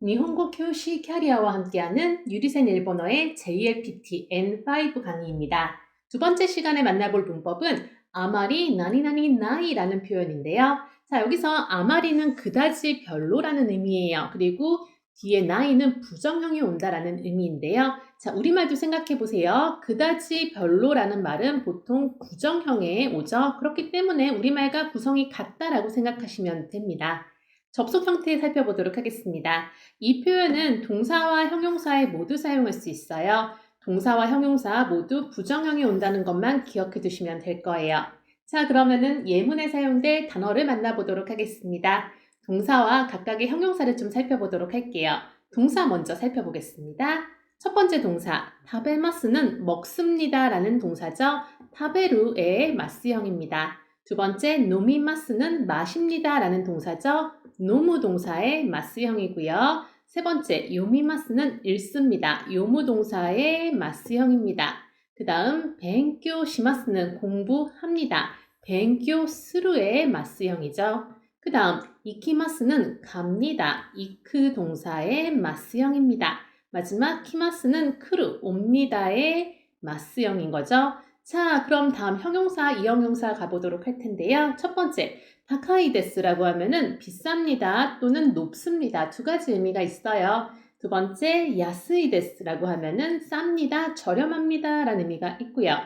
니혼고 교시 캐리어와 함께하는 유리센 일본어의 JLPT N5 강의입니다. 두 번째 시간에 만나볼 문법은 아마리 나니나니 나이라는 표현인데요. 자, 여기서 아마리는 그다지 별로라는 의미예요. 그리고 뒤에 나이는 부정형이 온다라는 의미인데요. 자, 우리말도 생각해 보세요. 그다지 별로라는 말은 보통 부정형에 오죠. 그렇기 때문에 우리말과 구성이 같다라고 생각하시면 됩니다. 접속 형태 살펴보도록 하겠습니다. 이 표현은 동사와 형용사에 모두 사용할 수 있어요. 동사와 형용사 모두 부정형이 온다는 것만 기억해 두시면 될 거예요. 자, 그러면은 예문에 사용될 단어를 만나보도록 하겠습니다. 동사와 각각의 형용사를 좀 살펴보도록 할게요. 동사 먼저 살펴보겠습니다. 첫 번째 동사, 타베마스는 먹습니다 라는 동사죠. 타베루의 마스형입니다. 두 번째, 노미마스는 마십니다 라는 동사죠. 노무 동사의 마스형이고요. 세 번째, 요미마스는 읽습니다. 요무 동사의 마스형입니다. 그 다음, 벤교 시마스는 공부합니다. 벤교 스루의 마스형이죠. 그 다음, 이키마스는 갑니다. 이크 동사의 마스형입니다. 마지막, 키마스는 크루, 옵니다의 마스형인 거죠. 자, 그럼 다음 형용사, 이형용사 가보도록 할 텐데요. 첫 번째, 다카이데스라고 하면은 비쌉니다 또는 높습니다. 두 가지 의미가 있어요. 두 번째, 야스이데스라고 하면은 쌉니다, 저렴합니다 라는 의미가 있고요.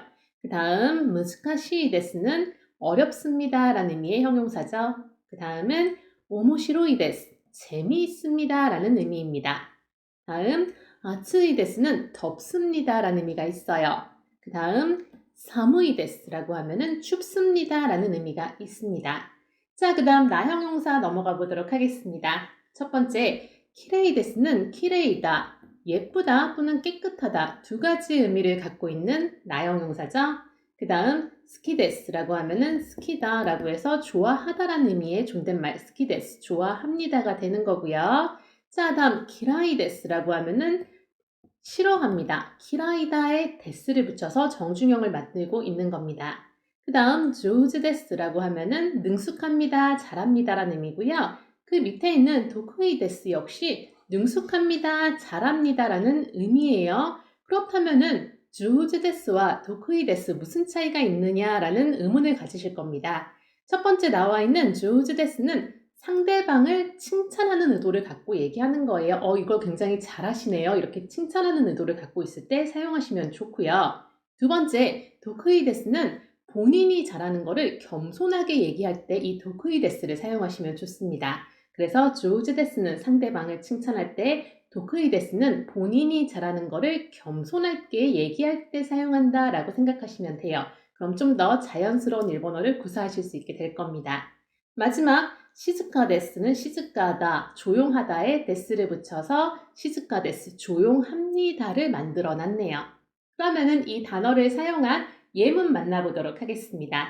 그 다음, 무스카시이데스는 어렵습니다 라는 의미의 형용사죠. 그 다음은 오모시로이데스, 재미있습니다 라는 의미입니다. 다음, 아츠이데스는 덥습니다 라는 의미가 있어요. 그 다음, 사무이데스라고 하면은 춥습니다 라는 의미가 있습니다. 자, 그 다음 나형용사 넘어가 보도록 하겠습니다. 첫 번째, 키레이데스는 키레이다, 예쁘다 또는 깨끗하다 두 가지 의미를 갖고 있는 나형용사죠. 그 다음, 스키데스라고 하면은 스키다 라고 해서 좋아하다라는 의미의 존댓말 스키데스, 좋아합니다가 되는 거고요. 자, 다음, 키라이데스라고 하면은 싫어합니다. 키라이다에 데스를 붙여서 정중형을 만들고 있는 겁니다. 그 다음 조즈데스라고 하면은 능숙합니다, 잘합니다라는 의미고요. 그 밑에 있는 도쿠이데스 역시 능숙합니다, 잘합니다라는 의미예요. 그렇다면은 조즈데스와 도쿠이데스 무슨 차이가 있느냐라는 의문을 가지실 겁니다. 첫 번째 나와 있는 조즈데스는 상대방을 칭찬하는 의도를 갖고 얘기하는 거예요. 이걸 굉장히 잘하시네요. 이렇게 칭찬하는 의도를 갖고 있을 때 사용하시면 좋고요. 두 번째, 도크이데스는 본인이 잘하는 거를 겸손하게 얘기할 때 이 도크이데스를 사용하시면 좋습니다. 그래서 조즈데스는 상대방을 칭찬할 때, 도크이데스는 본인이 잘하는 거를 겸손하게 얘기할 때 사용한다 라고 생각하시면 돼요. 그럼 좀 더 자연스러운 일본어를 구사하실 수 있게 될 겁니다. 마지막, 시즈카데스는 시즈카다, 조용하다에 데스를 붙여서 시즈카데스, 조용합니다를 만들어 놨네요. 그러면은 이 단어를 사용한 예문 만나보도록 하겠습니다.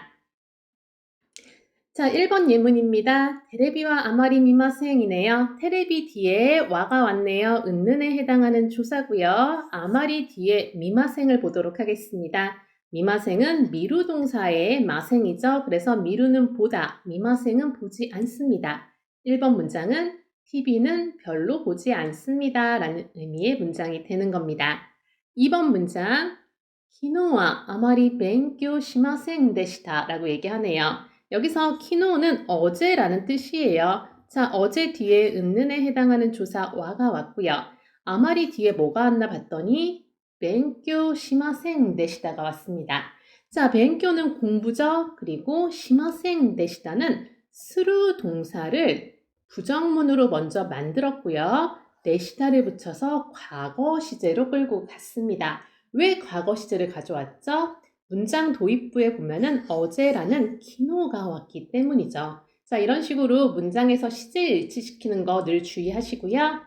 자, 1번 예문입니다. 테레비와 아마리 미마생이네요. 테레비 뒤에 와가 왔네요. 은는에 해당하는 조사고요. 아마리 뒤에 미마생을 보도록 하겠습니다. 미마생은 미루 동사의 마생이죠. 그래서 미루는 보다, 미마생은 보지 않습니다. 1번 문장은 TV는 별로 보지 않습니다 라는 의미의 문장이 되는 겁니다. 2번 문장, 키노와 아마리 벤교 시마생 데시타 라고 얘기하네요. 여기서 키노는 어제라는 뜻이에요. 자, 어제 뒤에 은는에 해당하는 조사 와가 왔고요. 아마리 뒤에 뭐가 왔나 봤더니 벤교 시마생 데시다가 왔습니다. 자, 벤교는 공부죠. 그리고 시마생 데시다는 스루 동사를 부정문으로 먼저 만들었고요. 데시다를 붙여서 과거 시제로 끌고 갔습니다. 왜 과거 시제를 가져왔죠? 문장 도입부에 보면은 어제라는 키노가 왔기 때문이죠. 자, 이런 식으로 문장에서 시제 일치시키는 거 늘 주의하시고요.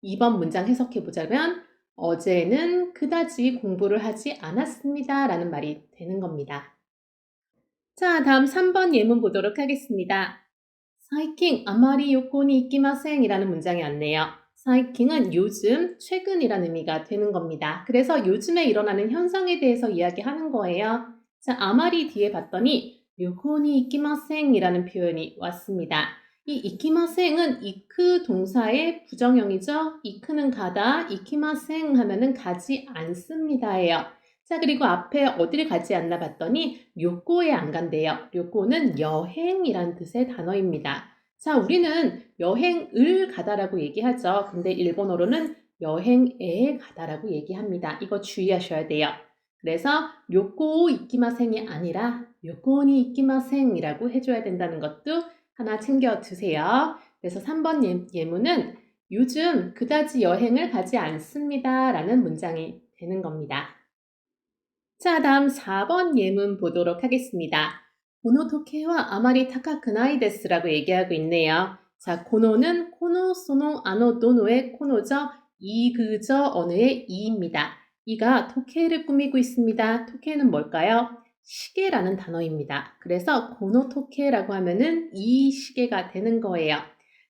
2번 문장 해석해 보자면 어제는 그다지 공부를 하지 않았습니다 라는 말이 되는 겁니다. 자, 다음 3번 예문 보도록 하겠습니다. 사이킹 아마리 요코니 이키마생 이라는 문장이 왔네요. 사이킹은 요즘, 최근이라는 의미가 되는 겁니다. 그래서 요즘에 일어나는 현상에 대해서 이야기하는 거예요. 자, 아마리 뒤에 봤더니 요코니 이키마생 이라는 표현이 왔습니다. 이 이키마생은 이크 동사의 부정형이죠. 이크는 가다, 이키마생 하면은 가지 않습니다예요. 자, 그리고 앞에 어디를 가지 않나 봤더니 료코에 안 간대요. 료코는 여행이란 뜻의 단어입니다. 자, 우리는 여행을 가다라고 얘기하죠. 근데 일본어로는 여행에 가다라고 얘기합니다. 이거 주의하셔야 돼요. 그래서 료코 이키마생이 아니라 료코니 이키마생이라고 해줘야 된다는 것도 하나 챙겨 두세요. 그래서 3번 예문은 요즘 그다지 여행을 가지 않습니다 라는 문장이 되는 겁니다. 자, 다음 4번 예문 보도록 하겠습니다. 고노토케와 아마리 타카쿠나이 데스라고 얘기하고 있네요. 자, 고노는 코노, 소노, 아노, 도노의 코노죠. 이, 그저, 어느의 이입니다. 이가 토케를 꾸미고 있습니다. 토케는 뭘까요? 시계라는 단어입니다. 그래서 고노토케라고 하면은 이 시계가 되는 거예요.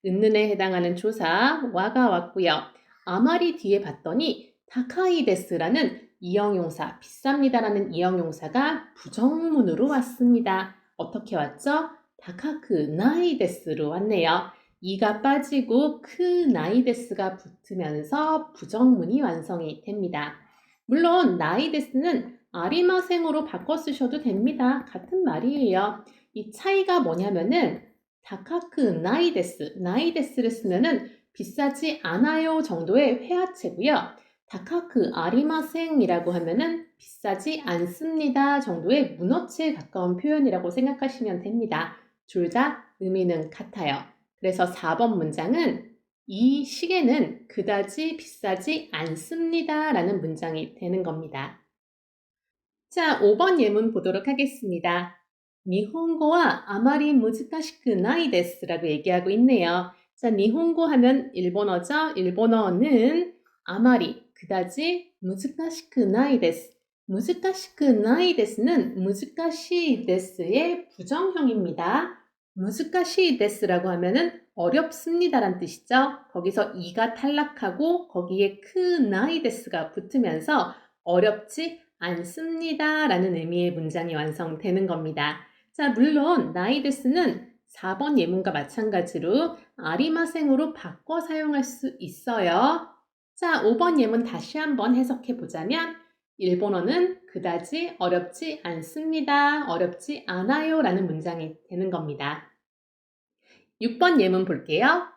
은는에 해당하는 조사 와가 왔고요. 아마리 뒤에 봤더니 타카이 데스라는 이형용사, 비쌉니다라는 이형용사가 부정문으로 왔습니다. 어떻게 왔죠? 다카크 나이데스로 왔네요. 이가 빠지고 크 나이데스가 붙으면서 부정문이 완성이 됩니다. 물론 나이데스는 아리마생으로 바꿔 쓰셔도 됩니다. 같은 말이에요. 이 차이가 뭐냐면은 다카크 나이데스, 나이데스를 쓰면은 비싸지 않아요 정도의 회화체고요. 다카크 아리마생이라고 하면은 비싸지 않습니다 정도의 문어체에 가까운 표현이라고 생각하시면 됩니다. 둘 다 의미는 같아요. 그래서 4번 문장은 이 시계는 그다지 비싸지 않습니다 라는 문장이 되는 겁니다. 자, 5번 예문 보도록 하겠습니다. 니혼고와 아마리 무즈카시쿠 나이 데스라고 얘기하고 있네요. 자, 니혼고 하면 일본어죠. 일본어는 아마리 그다지 무즈카시쿠 나이 데스. 무즈카시쿠 나이 데스는 무즈카시 데스의 부정형입니다. 무즈카시 데스라고 하면은 어렵습니다란 뜻이죠. 거기서 이가 탈락하고 거기에 크 나이 데스가 붙으면서 어렵지 않습니다 라는 의미의 문장이 완성되는 겁니다. 자, 물론 나이데스는 4번 예문과 마찬가지로 아리마생으로 바꿔 사용할 수 있어요. 자, 5번 예문 다시 한번 해석해 보자면 일본어는 그다지 어렵지 않습니다. 어렵지 않아요 라는 문장이 되는 겁니다. 6번 예문 볼게요.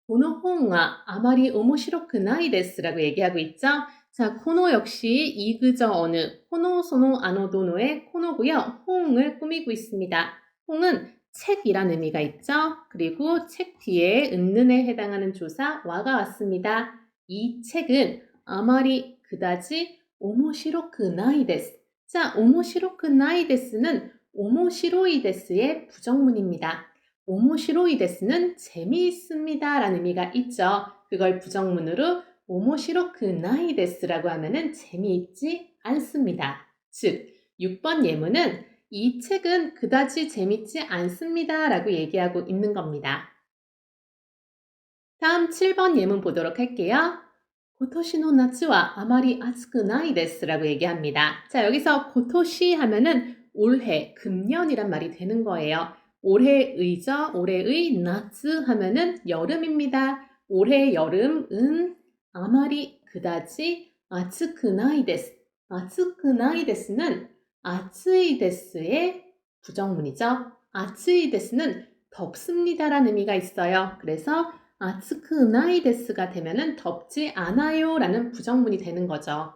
この本はあまり面白くないです라고 얘기하고 있죠. 자, 코노 역시 이, 그저, 어느, 코노, 소노, 아노, 도노의 코노고요. 홍을 꾸미고 있습니다. 홍은 책이란 의미가 있죠. 그리고 책 뒤에 은는에 해당하는 조사 와가 왔습니다. 이 책은 아마리 그다지 오모시로크 나이 데스. 자, 오모시로크 나이 데스는 오모시로이 데스의 부정문입니다. 오모시로이 데스는 재미있습니다 라는 의미가 있죠. 그걸 부정문으로 오모시로크 나이 데스라고 하면은 재미있지 않습니다. 즉, 6번 예문은 이 책은 그다지 재밌지 않습니다 라고 얘기하고 있는 겁니다. 다음 7번 예문 보도록 할게요. 고토시노 나츠와 아마리 아츠쿠 나이 데스라고 얘기합니다. 자, 여기서 고토시 하면은 올해, 금년이란 말이 되는 거예요. 올해의죠. 올해의 나츠 하면은 여름입니다. 올해 여름은 아마리 그다지 아츠쿠 나이 데스. 아츠쿠 나이 데스는 아츠이 데스의 부정문이죠. 아츠이 데스는 덥습니다라는 의미가 있어요. 그래서 아츠쿠 나이 데스가 되면은 덥지 않아요 라는 부정문이 되는 거죠.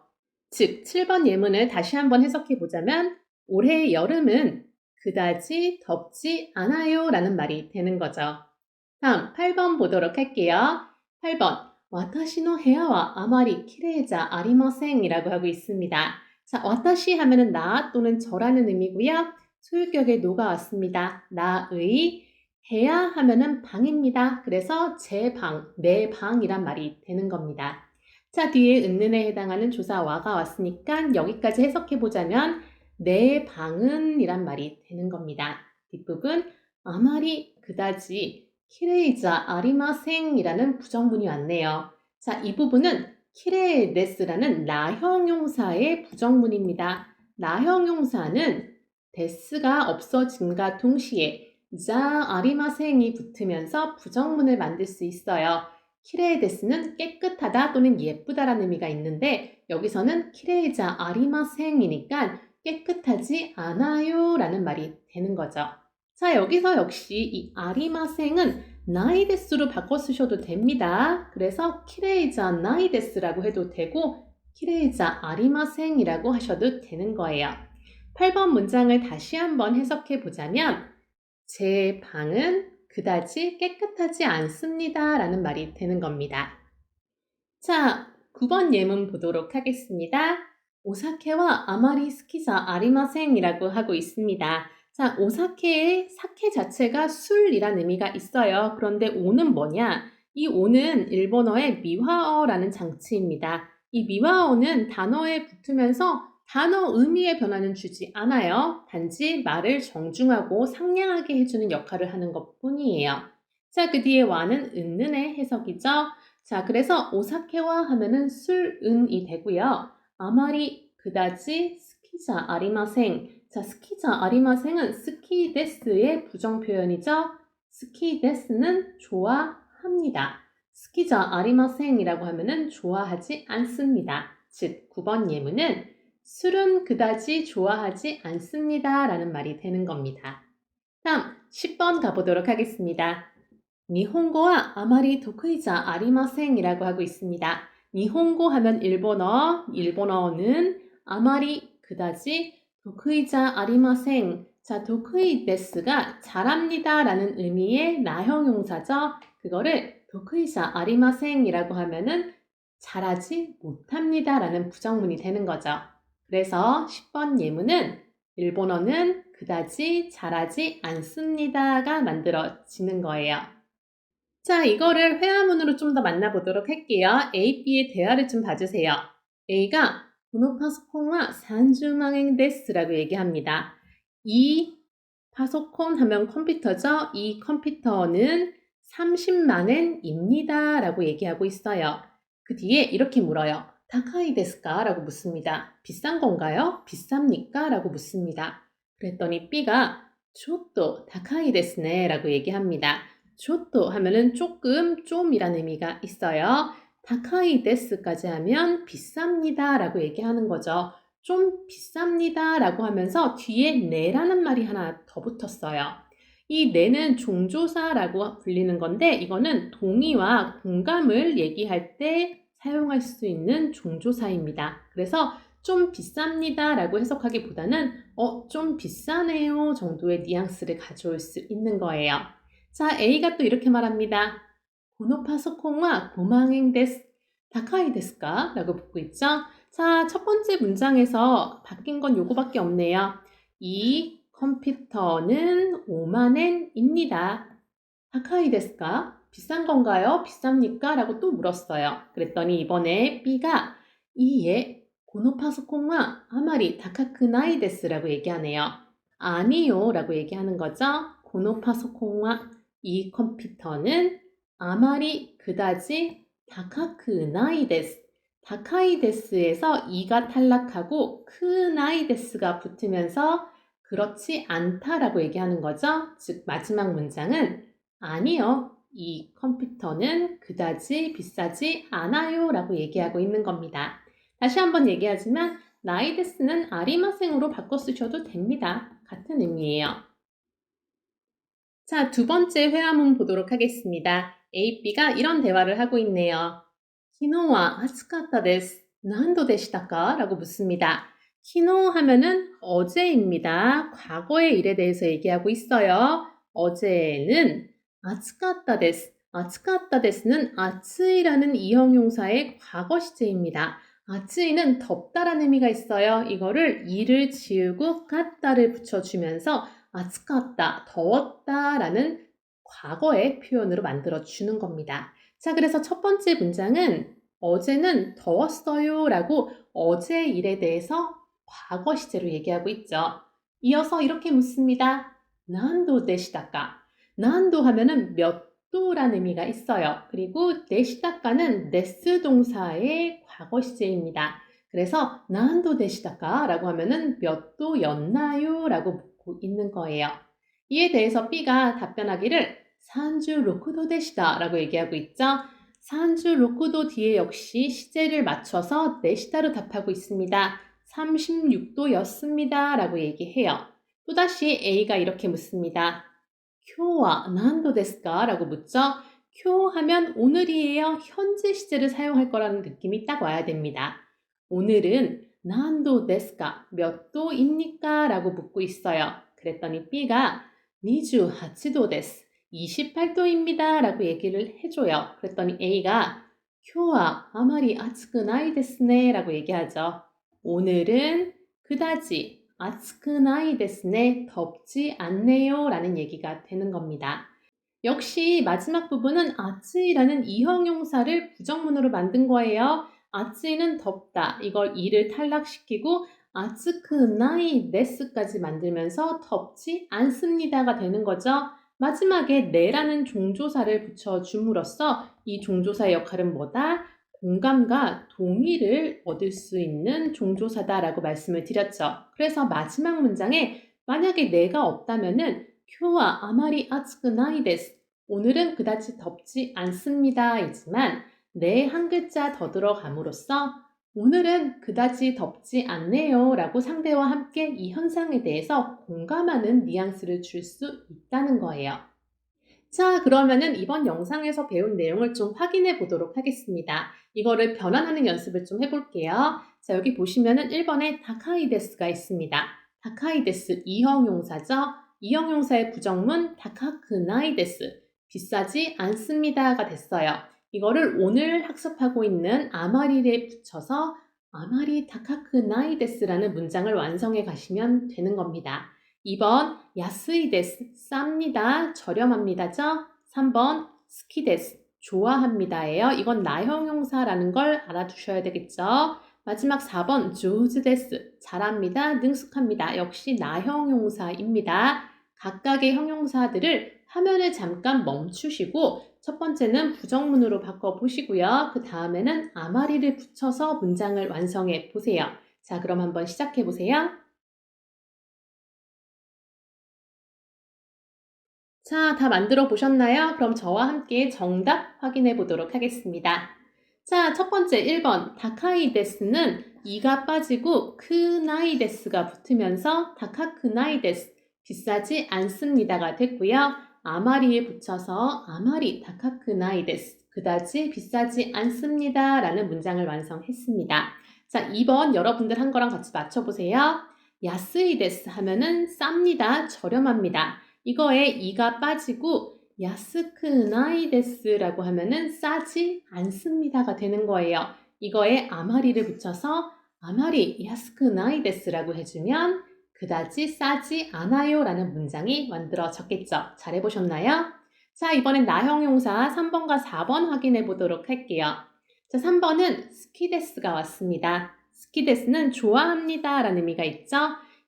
즉, 7번 예문을 다시 한번 해석해 보자면 올해 여름은 그다지 덥지 않아요 라는 말이 되는 거죠. 다음 8번 보도록 할게요. 8번 와타시노 헤아와 아마리 키레이자 아리마생 이라고 하고 있습니다. 자, 와타시 하면은 나 또는 저라는 의미고요. 소유격의 노가 왔습니다. 나의 해야 하면은 방입니다. 그래서 제 방, 내 방이란 말이 되는 겁니다. 자, 뒤에 은는에 해당하는 조사 와가 왔으니까 여기까지 해석해 보자면 내 방은 이란 말이 되는 겁니다. 뒷부분 아마리 그다지 키레이자 아리마생 이라는 부정문이 왔네요. 자, 이 부분은 키레데스라는 나형용사의 부정문입니다. 나형용사는 데스가 없어짐과 동시에 자 아리마생이 붙으면서 부정문을 만들 수 있어요. 키레이데스는 깨끗하다 또는 예쁘다라는 의미가 있는데 여기서는 키레이자 아리마생이니까 깨끗하지 않아요 라는 말이 되는 거죠. 자 여기서 역시 이 아리마생은 나이데스로 바꿔 쓰셔도 됩니다. 그래서 키레이자 나이데스라고 해도 되고 키레이자 아리마생이라고 하셔도 되는 거예요. 8번 문장을 다시 한번 해석해 보자면 제 방은 그다지 깨끗하지 않습니다 라는 말이 되는 겁니다. 자, 9번 예문 보도록 하겠습니다. 오사케와 아마리 스키자 아리마생이라고 하고 있습니다. 자, 오사케의 사케 자체가 술이란 의미가 있어요. 그런데 오는 뭐냐? 이 오는 일본어의 미화어라는 장치입니다. 이 미화어는 단어에 붙으면서 단어 의미의 변화는 주지 않아요. 단지 말을 정중하고 상냥하게 해주는 역할을 하는 것 뿐이에요. 자, 그 뒤에 와는 은는의 해석이죠. 자, 그래서 오사케와 하면은 술은이 되고요. 아마리 그다지 스키자 아리마생. 자, 스키자 아리마생은 스키데스의 부정 표현이죠. 스키데스는 좋아합니다. 스키자 아리마생이라고 하면은 좋아하지 않습니다. 즉, 9번 예문은 술은 그다지 좋아하지 않습니다 라는 말이 되는 겁니다. 다음 10번 가보도록 하겠습니다. 니혼고와 아마리 도쿠이자 아리마생이라고 하고 있습니다. 니혼고 하면 일본어, 일본어는 아마리 그다지 도쿠이자 아리마생. 자, 도쿠이 데스가 잘합니다 라는 의미의 나형용사죠. 그거를 도쿠이자 아리마생이라고 하면은 잘하지 못합니다 라는 부정문이 되는 거죠. 그래서 10번 예문은 일본어는 그다지 잘하지 않습니다가 만들어지는 거예요. 자, 이거를 회화문으로 좀 더 만나보도록 할게요. A, B의 대화를 좀 봐주세요. A가 この 파소콘과 30만엔 데스라고 얘기합니다. 이 파소콘 하면 컴퓨터죠. 이 컴퓨터는 30만엔입니다 라고 얘기하고 있어요. 그 뒤에 이렇게 물어요. 다카이 데스까? 라고 묻습니다. 비싼 건가요? 비쌉니까? 라고 묻습니다. 그랬더니 B가 쪼또 다카이 데스네 라고 얘기합니다. 쪼또 하면은 조금, 좀이라는 의미가 있어요. 다카이 데스까지 하면 비쌉니다 라고 얘기하는 거죠. 좀 비쌉니다 라고 하면서 뒤에 네라는 말이 하나 더 붙었어요. 이 네는 종조사라고 불리는 건데 이거는 동의와 공감을 얘기할 때 사용할 수 있는 종조사입니다. 그래서 좀 비쌉니다 라고 해석하기보다는 좀 비싸네요 정도의 뉘앙스를 가져올 수 있는 거예요. 자, A가 또 이렇게 말합니다. この 파소콘과 5만엔 데스, 다카이 데스까? 라고 묻고 있죠. 자, 첫 번째 문장에서 바뀐 건 요거밖에 없네요. 이 컴퓨터는 5만엔입니다. 다카이 데스까? 비싼 건가요? 비쌉니까? 라고 또 물었어요. 그랬더니 이번에 B가 이에 この 파소콘과 아마리 다카쿠나이 데스라고 얘기하네요. 아니요 라고 얘기하는 거죠. この 파소콘과 이 컴퓨터는 아마리 그다지 다카쿠나이 데스. 다카이 데스에서 이가 탈락하고 크나이 데스가 붙으면서 그렇지 않다라고 얘기하는 거죠. 즉 마지막 문장은 아니요. 이 컴퓨터는 그다지 비싸지 않아요 라고 얘기하고 있는 겁니다. 다시 한번 얘기하지만 나이데스는 아리마생으로 바꿔 쓰셔도 됩니다. 같은 의미예요. 자, 두 번째 회화문 보도록 하겠습니다. A, B가 이런 대화를 하고 있네요. 키노와 아츠카타 데스. 난도 되시다까? 라고 묻습니다. 키노 하면은 어제입니다. 과거의 일에 대해서 얘기하고 있어요. 어제는 아츠카타 데스. 아츠카타 데스는 아츠이라는 이형용사의 과거 시제입니다. 아츠이는 덥다라는 의미가 있어요. 이거를 이를 지우고 까따를 붙여주면서 아츠카다, 더웠다라는 과거의 표현으로 만들어주는 겁니다. 자, 그래서 첫 번째 문장은 어제는 더웠어요 라고 어제 일에 대해서 과거 시제로 얘기하고 있죠. 이어서 이렇게 묻습니다. 난도 되시다까? 난도 하면은 몇 도라는 의미가 있어요. 그리고 되시다까는 데스 동사의 과거 시제입니다. 그래서 난도 되시다까? 라고 하면은 몇 도였나요? 라고 묻고 있는 거예요. 이에 대해서 B가 답변하기를 36도 데시다 라고 얘기하고 있죠. 36도 뒤에 역시 시제를 맞춰서 네시다로 답하고 있습니다. 36도였습니다 라고 얘기해요. 또다시 A가 이렇게 묻습니다. 쿄와 난도 데스까? 라고 묻죠. 쿄 하면 오늘이에요. 현재 시제를 사용할 거라는 느낌이 딱 와야 됩니다. 오늘은 난도 데스까? 몇 도입니까? 라고 묻고 있어요. 그랬더니 B가 28도 데스. 28도입니다. 라고 얘기를 해줘요. 그랬더니 A가 쿄와 아마리 아츠쿠 나이 데스네 라고 얘기하죠. 오늘은 그다지 아츠쿠 나이 데스네 덥지 않네요 라는 얘기가 되는 겁니다. 역시 마지막 부분은 아츠이라는 이형용사를 부정문으로 만든 거예요. 아츠이는 덥다. 이걸 이를 탈락시키고 아츠쿠 나이 데스까지 만들면서 덥지 않습니다가 되는 거죠. 마지막에 네라는 종조사를 붙여줌으로써 이 종조사의 역할은 뭐다? 공감과 동의를 얻을 수 있는 종조사다라고 말씀을 드렸죠. 그래서 마지막 문장에 만약에 네가 없다면은 쿄와 아마리 아츠쿠 나이 데스. 오늘은 그다지 덥지 않습니다. 이지만 네 한 글자 더 들어감으로써 오늘은 그다지 덥지 않네요 라고 상대와 함께 이 현상에 대해서 공감하는 뉘앙스를 줄 수 있다는 거예요. 자, 그러면은 이번 영상에서 배운 내용을 좀 확인해 보도록 하겠습니다. 이거를 변환하는 연습을 좀 해볼게요. 자, 여기 보시면은 1번에 다카이데스가 있습니다. 다카이데스 이형용사죠. 이형용사의 부정문 다카크나이데스 비싸지 않습니다가 됐어요. 이거를 오늘 학습하고 있는 아마리에 붙여서 아마리 다카크나이데스라는 문장을 완성해 가시면 되는 겁니다. 2번 야스이 데스 쌉니다. 저렴합니다죠. 3번 스키 데스 좋아합니다예요. 이건 나형용사라는 걸 알아두셔야 되겠죠. 마지막 4번 조즈 데스 잘합니다. 능숙합니다. 역시 나형용사입니다. 각각의 형용사들을 화면을 잠깐 멈추시고 첫 번째는 부정문으로 바꿔보시고요. 그 다음에는 아마리를 붙여서 문장을 완성해 보세요. 자, 그럼 한번 시작해 보세요. 자, 다 만들어 보셨나요? 그럼 저와 함께 정답 확인해 보도록 하겠습니다. 자, 첫 번째 1번 다카이데스는 이가 빠지고 크나이데스가 붙으면서 다카크나이데스 비싸지 않습니다가 됐고요. 아마리에 붙여서 아마리 다카크나이데스 그다지 비싸지 않습니다 라는 문장을 완성했습니다. 자, 2번 여러분들 한 거랑 같이 맞춰보세요. 야스이데스 하면은 쌉니다. 저렴합니다. 이거에 이가 빠지고 야스크나이데스라고 하면은 싸지 않습니다가 되는 거예요. 이거에 아마리를 붙여서 아마리 야스크나이데스라고 해주면 그다지 싸지 않아요 라는 문장이 만들어졌겠죠. 잘 해보셨나요? 자, 이번엔 나형용사 3번과 4번 확인해 보도록 할게요. 자, 3번은 스키데스가 왔습니다. 스키데스는 좋아합니다 라는 의미가 있죠.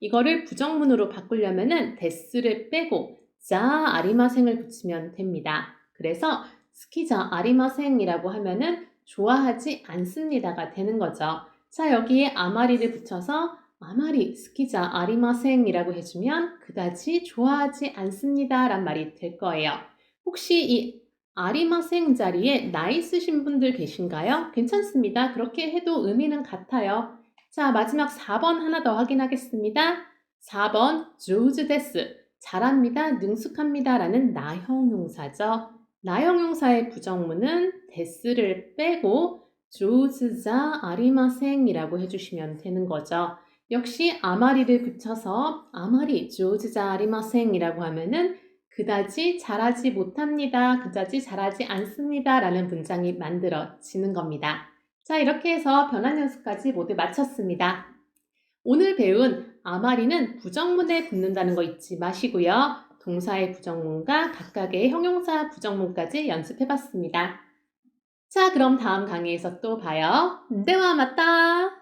이거를 부정문으로 바꾸려면은 데스를 빼고 자 아리마생을 붙이면 됩니다. 그래서 스키자 아리마생이라고 하면은 좋아하지 않습니다가 되는 거죠. 자, 여기에 아마리를 붙여서 아마리 스키자 아리마생이라고 해주면 그다지 좋아하지 않습니다 란 말이 될 거예요. 혹시 이 아리마생 자리에 나 있으신 분들 계신가요? 괜찮습니다. 그렇게 해도 의미는 같아요. 자, 마지막 4번 하나 더 확인하겠습니다. 4번 조즈 데스 잘합니다, 능숙합니다 라는 나형용사죠. 나형용사의 부정문은 데스를 빼고 조즈자 아리마생이라고 해주시면 되는 거죠. 역시 아마리를 붙여서 아마리 조즈자 아리마생이라고 하면은 그다지 잘하지 못합니다, 그다지 잘하지 않습니다 라는 문장이 만들어지는 겁니다. 자, 이렇게 해서 변환 연습까지 모두 마쳤습니다. 오늘 배운 아마리는 부정문에 붙는다는 거 잊지 마시고요. 동사의 부정문과 각각의 형용사 부정문까지 연습해봤습니다. 자, 그럼 다음 강의에서 또 봐요. 대화 맞다!